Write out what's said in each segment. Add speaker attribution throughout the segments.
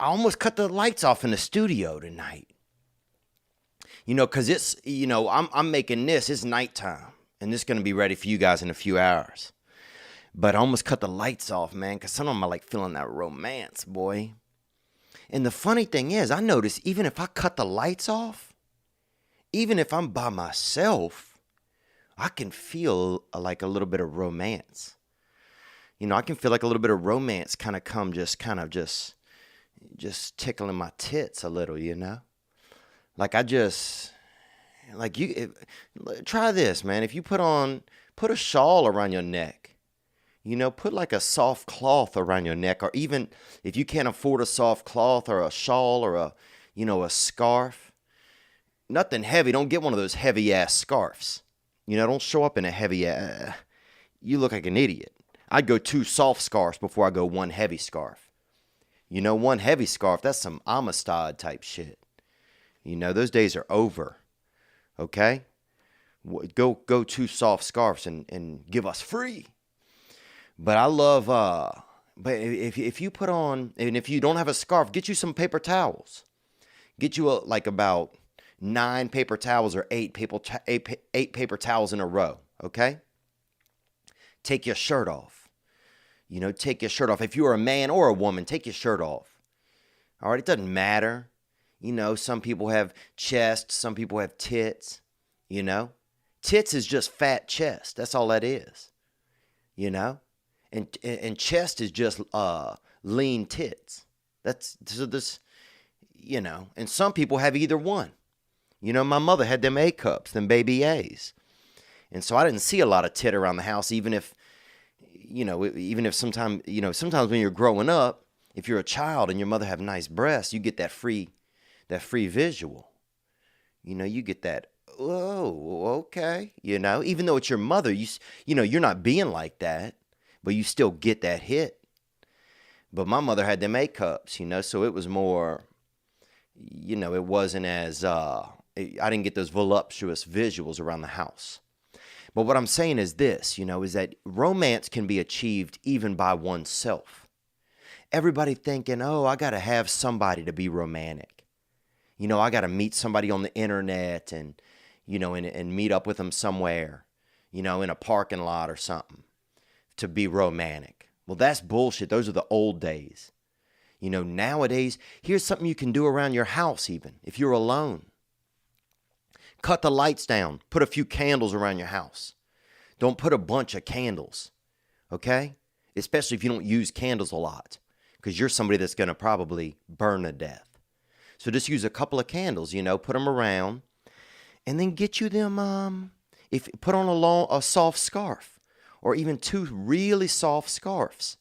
Speaker 1: I almost cut the lights off in the studio tonight. Because it's, I'm making this. It's nighttime. And this is going to be ready for you guys in a few hours. But I almost cut the lights off, man, because sometimes I like feeling that romance, boy. And the funny thing is, I notice even if I cut the lights off, even if I'm by myself, I can feel like a little bit of romance. I can feel like a little bit of romance kind of come just tickling my tits a little. Like try this, man. If you put a shawl around your neck, put like a soft cloth around your neck, or even if you can't afford a soft cloth or a shawl or a scarf, nothing heavy. Don't get one of those heavy ass scarves. Don't show up in a heavy you look like an idiot. I'd go 2 soft scarves before I go 1 heavy scarf. 1 heavy scarf, that's some Amistad type shit. Those days are over. Okay? Go 2 soft scarves and give us free. But I love, but if you put on, and if you don't have a scarf, get you some paper towels. Get you about 9 paper towels or 8 paper towels in a row, okay? Take your shirt off. Take your shirt off. If you're a man or a woman, take your shirt off. All right, it doesn't matter. Some people have chest, some people have tits, Tits is just fat chest. That's all that is, And chest is just lean tits. That's so this, and some people have either one. My mother had them A cups, them baby A's. And so I didn't see a lot of tit around the house, even if sometimes when you're growing up, if you're a child and your mother have nice breasts, you get that free visual. You get that, oh, okay. Even though it's your mother, you're not being like that, but you still get that hit. But my mother had them A cups, so it was more, it wasn't as, I didn't get those voluptuous visuals around the house. But what I'm saying is this, is that romance can be achieved even by oneself. Everybody thinking, oh, I got to have somebody to be romantic. I got to meet somebody on the internet and meet up with them somewhere, in a parking lot or something to be romantic. Well, that's bullshit. Those are the old days. Nowadays, here's something you can do around your house even if you're alone. Cut the lights down. Put a few candles around your house. Don't put a bunch of candles, okay? Especially if you don't use candles a lot, because you're somebody that's going to probably burn to death. So just use a couple of candles, put them around, and then get you them, put on a soft scarf, or even 2 really soft scarves.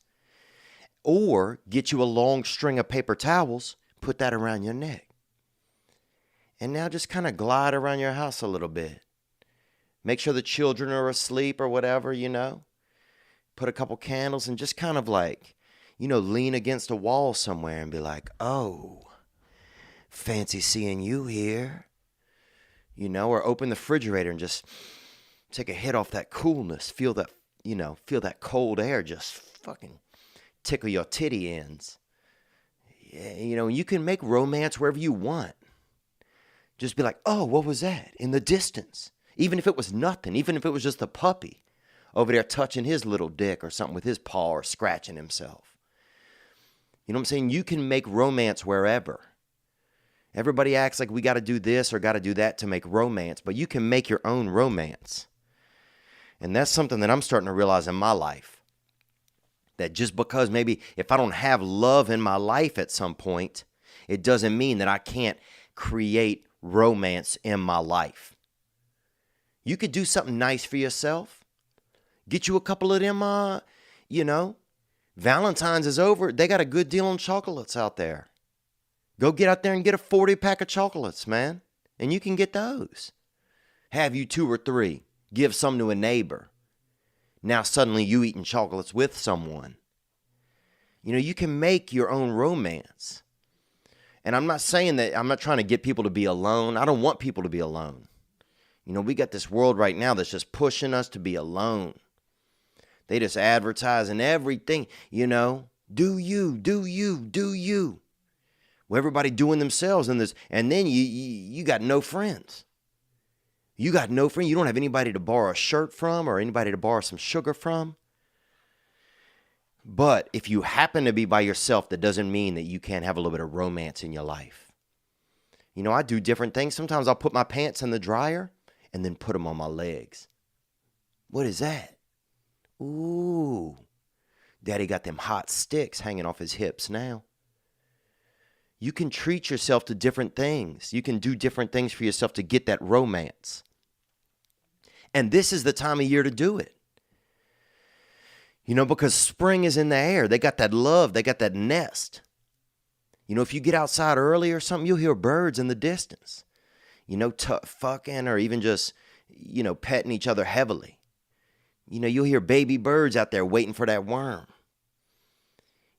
Speaker 1: Or get you a long string of paper towels, put that around your neck. And now just kind of glide around your house a little bit. Make sure the children are asleep or whatever, Put a couple candles and just kind of lean against a wall somewhere and be like, oh, fancy seeing you here. Or open the refrigerator and just take a hit off that coolness. Feel that cold air just fucking tickle your titty ends. Yeah, you can make romance wherever you want. Just be like, oh, what was that in the distance? Even if it was nothing, even if it was just a puppy over there touching his little dick or something with his paw or scratching himself. You know what I'm saying? You can make romance wherever. Everybody acts like we got to do this or got to do that to make romance, but you can make your own romance. And that's something that I'm starting to realize in my life. That just because maybe if I don't have love in my life at some point, it doesn't mean that I can't create romance in my life. You could do something nice for yourself. Get you a couple of them, Valentine's is over. They got a good deal on chocolates out there. Go get out there and get a 40-pack of chocolates, man. And you can get those. Have you 2 or 3. Give some to a neighbor. Now suddenly you eating chocolates with someone. You can make your own romance. And I'm not saying that, I'm not trying to get people to be alone. I don't want people to be alone. We got this world right now that's just pushing us to be alone. They just advertising everything, do you, do you, do you. Well, everybody doing themselves in this, and then you got no friends. You got no friend. You don't have anybody to borrow a shirt from or anybody to borrow some sugar from. But if you happen to be by yourself, that doesn't mean that you can't have a little bit of romance in your life. You know, I do different things. Sometimes I'll put my pants in the dryer and then put them on my legs. What is that? Ooh, Daddy got them hot sticks hanging off his hips now. You can treat yourself to different things. You can do different things for yourself to get that romance. And this is the time of year to do it. You know, because spring is in the air. They got that love. They got that nest. You know, if you get outside early or something, you'll hear birds in the distance. You know, fucking or even just, you know, petting each other heavily. You know, you'll hear baby birds out there waiting for that worm.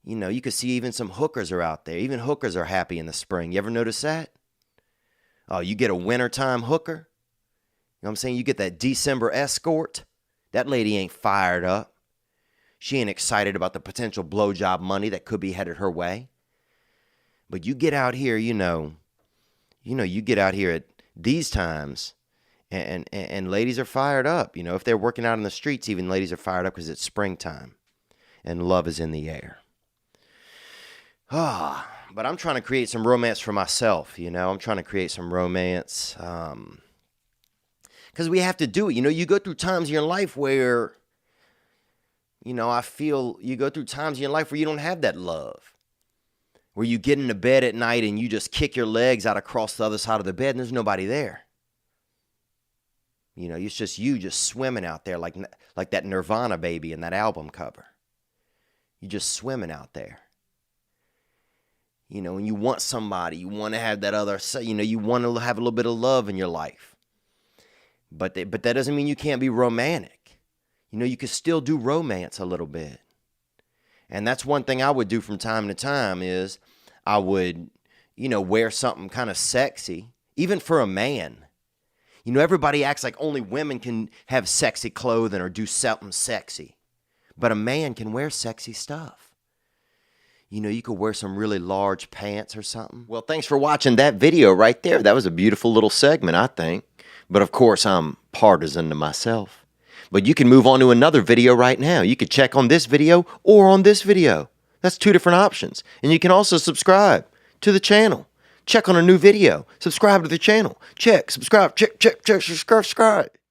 Speaker 1: You know, you can see even some hookers are out there. Even hookers are happy in the spring. You ever notice that? Oh, you get a wintertime hooker. You know what I'm saying? You get that December escort. That lady ain't fired up. She ain't excited about the potential blowjob money that could be headed her way. But you get out here, you get out here at these times, and ladies are fired up. You know, if they're working out in the streets, even ladies are fired up because it's springtime, and love is in the air. But I'm trying to create some romance for myself. You know, I'm trying to create some romance, because we have to do it. You know, you go through times in your life where, you know, I feel you go through times in your life where you don't have that love. Where you get into bed at night and you just kick your legs out across the other side of the bed and there's nobody there. You know, it's just you just swimming out there like that Nirvana baby in that album cover. You're just swimming out there. You know, and you want somebody, you want to have that other, you know, you want to have a little bit of love in your life. But that doesn't mean you can't be romantic. You know, you can still do romance a little bit. And that's one thing I would do from time to time is I would, you know, wear something kind of sexy, even for a man. You know, everybody acts like only women can have sexy clothing or do something sexy. But a man can wear sexy stuff. You know, you could wear some really large pants or something. Well, thanks for watching that video right there. That was a beautiful little segment, I think. But of course, I'm partisan to myself. But you can move on to another video right now. You could check on this video or on this video. That's two different options. And you can also subscribe to the channel. Check on a new video. Subscribe to the channel. Check, subscribe, check, subscribe.